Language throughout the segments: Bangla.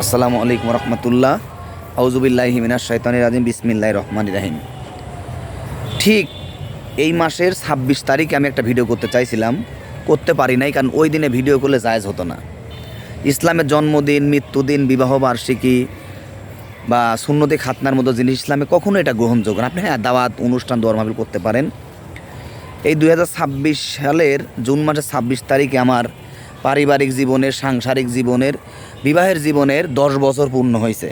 আসসালামু আলাইকুম রহমতুল্লাহ। আউযুবিল্লাহি মিনাশ শাইতানির রাজিম। বিসমিল্লাহির রহমানির রহিম। ঠিক এই মাসের ২৬ তারিখে আমি একটা ভিডিও করতে চাইছিলাম, করতে পারি নাই, কারণ ওই দিনে ভিডিও করলে জায়েজ হতো না। ইসলামের জন্মদিন, মৃত্যুদিন, বিবাহ বার্ষিকী বা সুন্নতে খাতনার মতো জিনিস ইসলামে কখনো এটা গ্রহণযোগ্য না। আপনি দাওয়াত, অনুষ্ঠান, দোয়া মাহফিল করতে পারেন। এই ২০২৬ সালের জুন মাসের ২৬ তারিখে আমার পারিবারিক জীবনের, সাংসারিক জীবনের, বিবাহের জীবনের ১০ বছর পূর্ণ হয়েছে।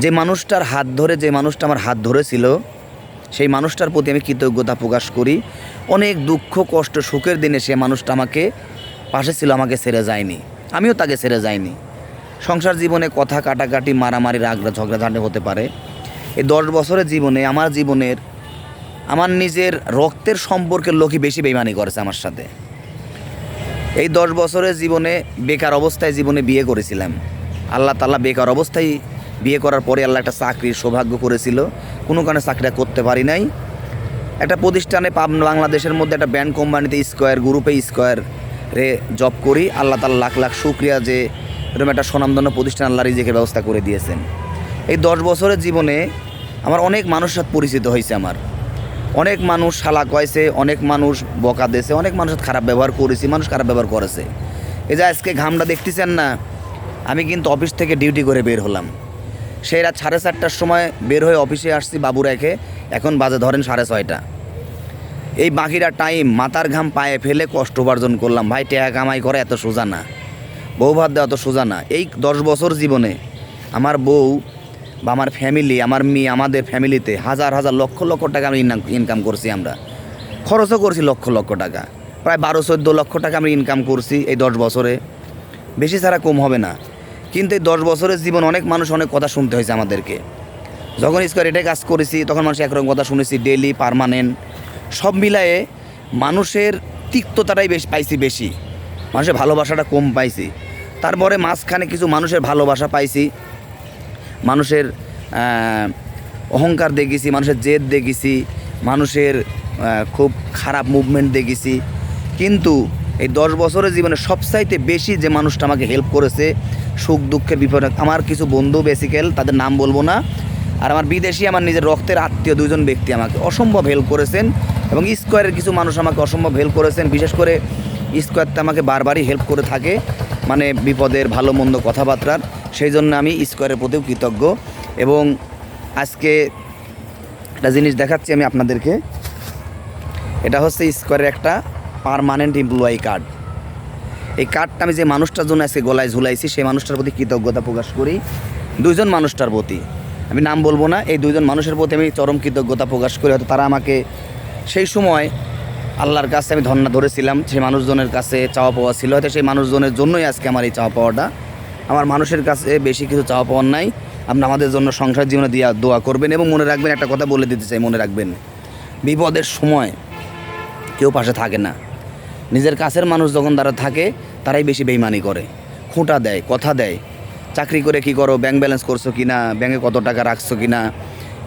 যে মানুষটার হাত ধরে, যে মানুষটা আমার হাত ধরেছিল, সেই মানুষটার প্রতি আমি কৃতজ্ঞতা প্রকাশ করি। অনেক দুঃখ, কষ্ট, সুখের দিনে সে মানুষটা আমাকে পাশে ছিল, আমাকে ছেড়ে যায়নি, আমিও তাকে ছেড়ে যাইনি। সংসার জীবনে কথা কাটাকাটি, মারামারি, রাগড়া, ঝগড়াঝাঁটি হতে পারে। এই ১০ বছরের জীবনে আমার নিজের রক্তের সম্পর্কের লোকই বেশি বেইমানি করেছে আমার সাথে। এই ১০ বছরের জীবনে বেকার অবস্থায় বিয়ে করেছিলাম। আল্লাহ তাআলা বেকার অবস্থায় বিয়ে করার পরে আল্লাহ একটা চাকরির সৌভাগ্য করেছিল, কোনো কারণে চাকরিটা করতে পারি নাই। একটা প্রতিষ্ঠানে বাংলাদেশের মধ্যে একটা ব্যান্ড কোম্পানিতে স্কোয়ারে জব করি। আল্লাহ তাআলা লাখ লাখ শুকরিয়া যে এরকম একটা স্বনামধন্য প্রতিষ্ঠান আল্লাহ রিজিকের ব্যবস্থা করে দিয়েছেন। এই ১০ বছরের জীবনে আমার অনেক মানুষের সাথে পরিচিত হয়েছে। আমার অনেক মানুষ শালা কয়েছে, অনেক মানুষ বকা দিয়েছে, অনেক মানুষের খারাপ ব্যবহার করেছি, মানুষ খারাপ ব্যবহার করেছে। এই যে আজকে ঘামটা দেখতেছেন না, আমি কিন্তু অফিস থেকে ডিউটি করে বের হলাম। সেই রাত 4:30টার সময় বের হয়ে অফিসে আসছি বাবু রেখে, এখন বাজে ধরেন 6:30। এই বাকিটা টাইম মাথার ঘাম পায়ে ফেলে কষ্ট উপার্জন করলাম। ভাই, টাকা কামাই করা এত সোজা না, বউ ভাত দেওয়া এত সোজা না। এই 10 বছর জীবনে আমার বউ বা আমার ফ্যামিলি, আমার মেয়ে, আমাদের ফ্যামিলিতে হাজার হাজার লক্ষ লক্ষ টাকা আমি ইনকাম করছি। আমরা খরচও করছি লক্ষ লক্ষ টাকা, প্রায় 12-14 লক্ষ টাকা আমি ইনকাম করছি এই 10 বছরে। বেশি ছাড়া কম হবে না। কিন্তু এই 10 বছরের জীবন অনেক মানুষ অনেক কথা শুনতে হয়েছে আমাদেরকে। যখন স্কোয়ার এটাই কাজ করেছি তখন মানুষ একরকম কথা শুনেছি, ডেইলি, পার্মানেন্ট, সব মিলায়ে মানুষের তিক্ততাটাই বেশি, মানুষের ভালোবাসাটা কম পাইছি। তারপরে মাঝখানে কিছু মানুষের ভালোবাসা পাইছি, মানুষের অহংকার দেখেছি, মানুষের জেদ দেখেছি, মানুষের খুব খারাপ মুভমেন্ট দেখেছি। কিন্তু এই 10 বছরের জীবনে সবচাইতে বেশি যে মানুষটা আমাকে হেল্প করেছে সুখ দুঃখের বিপদে, আমার কিছু বন্ধু, বেসিক্যাল তাদের নাম বলবো না, আর আমার বিদেশি আমার নিজের রক্তের আত্মীয় 2জন ব্যক্তি আমাকে অসম্ভব হেল্প করেছেন। এবং স্কোয়ারের কিছু মানুষ আমাকে অসম্ভব হেল্প করেছেন। বিশেষ করে স্কোয়ারটা আমাকে বারবারই হেল্প করে থাকে, মানে বিপদের, ভালো মন্দ, কথাবার্তার। সেই জন্য আমি স্কোয়ারের প্রতিও কৃতজ্ঞ। এবং আজকে একটা জিনিস দেখাচ্ছি আমি আপনাদেরকে। এটা হচ্ছে স্কোয়ারের একটা পার্মানেন্ট এমপ্লয়ি কার্ড। এই কার্ডটা আমি যে মানুষটার জন্য আজকে গলায় ঝুলাইছি, সেই মানুষটার প্রতি কৃতজ্ঞতা প্রকাশ করি। 2জন মানুষটার প্রতি, আমি নাম বলবো না, এই 2জন মানুষের প্রতি আমি চরম কৃতজ্ঞতা প্রকাশ করি। হয়তো তারা আমাকে সেই সময় আল্লাহর কাছে আমি ধর্ণা ধরেছিলাম, সেই মানুষজনের কাছে চাওয়া পাওয়া ছিল, হয়তো সেই মানুষজনের জন্যই আজকে আমার এই চাওয়া পাওয়াটা। আমার মানুষের কাছে বেশি কিছু চাওয়া পাওয়ার নাই। আপনি আমাদের জন্য সংসার জীবনে দোয়া করবেন। এবং মনে রাখবেন, একটা কথা বলে দিতে চাই, মনে রাখবেন, বিপদের সময় কেউ পাশে থাকে না। নিজের কাছের মানুষ যখন তারা থাকে তারাই বেশি বেইমানি করে, খোঁটা দেয়, কথা দেয়। চাকরি করে কি করো, ব্যাংক ব্যালেন্স করছো কি না, ব্যাংকে কত টাকা রাখছো কি না,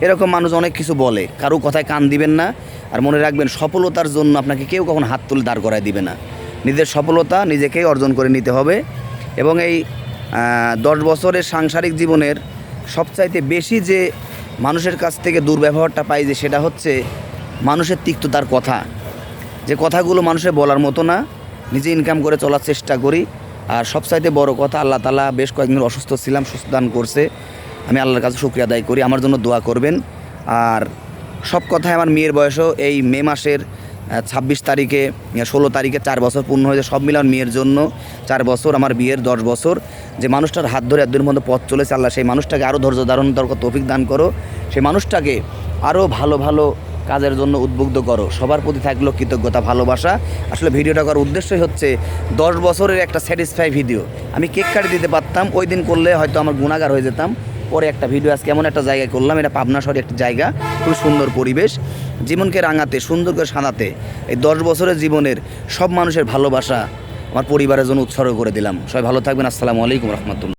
এরকম মানুষ অনেক কিছু বলে। কারো কথায় কান দিবেন না। আর মনে রাখবেন, সফলতার জন্য আপনাকে কেউ কখনো হাত তুলে দাঁড় করায় দিবে না। নিজের সফলতা নিজেকেই অর্জন করে নিতে হবে। এবং এই 10 বছরের সাংসারিক জীবনের সবচাইতে বেশি যে মানুষের কাছ থেকে দুর্ব্যবহারটা পাই, যে সেটা হচ্ছে মানুষের তিক্ততার কথা, যে কথাগুলো মানুষের বলার মতো না। নিজে ইনকাম করে চলার চেষ্টা করি। আর সবচাইতে বড় কথা, আল্লাহ তাআলা বেশ কয়েকদিন অসুস্থ ছিলাম, সুস্থ দান করছে। আমি আল্লাহর কাছে শুকরিয়া আদায় করি। আমার জন্য দোয়া করবেন। আর সব কথায় আমার মেয়ের বয়সও এই মে মাসের 26 তারিখে, 16 তারিখে 4 বছর পূর্ণ হয়েছে। সব মিলে আমার মেয়ের জন্য 4 বছর, আমার বিয়ের 10 বছর। যে মানুষটার হাত ধরে এতদিন মধ্যে পথ চলেছে, আল্লাহ সেই মানুষটাকে আরও ধৈর্য ধারণ তৌফিক দান করো। সেই মানুষটাকে আরও ভালো ভালো কাজের জন্য উদ্বুদ্ধ করো। সবার প্রতি থাকলো কৃতজ্ঞতা, ভালোবাসা। আসলে ভিডিওটা করার উদ্দেশ্যই হচ্ছে 10 বছরের একটা স্যাটিসফাই ভিডিও। আমি কেক কাটি দিতে পারতাম, ওই দিন করলে হয়তো আমার গুণাগার হয়ে যেতাম। পরে একটা ভিডিও আজকে এমন একটা জায়গায় করলাম, এটা পাবনা শহরে একটা জায়গা, খুব সুন্দর পরিবেশ, জীবনকে রাঙাতে, সুন্দর করে সাজাতে এই 10 বছরের জীবনের সব মানুষের ভালোবাসা আমার পরিবারের জন্য উৎসর্গ করে দিলাম। সবাই ভালো থাকবেন। আসসালামু আলাইকুম রহমতুল্লাহ।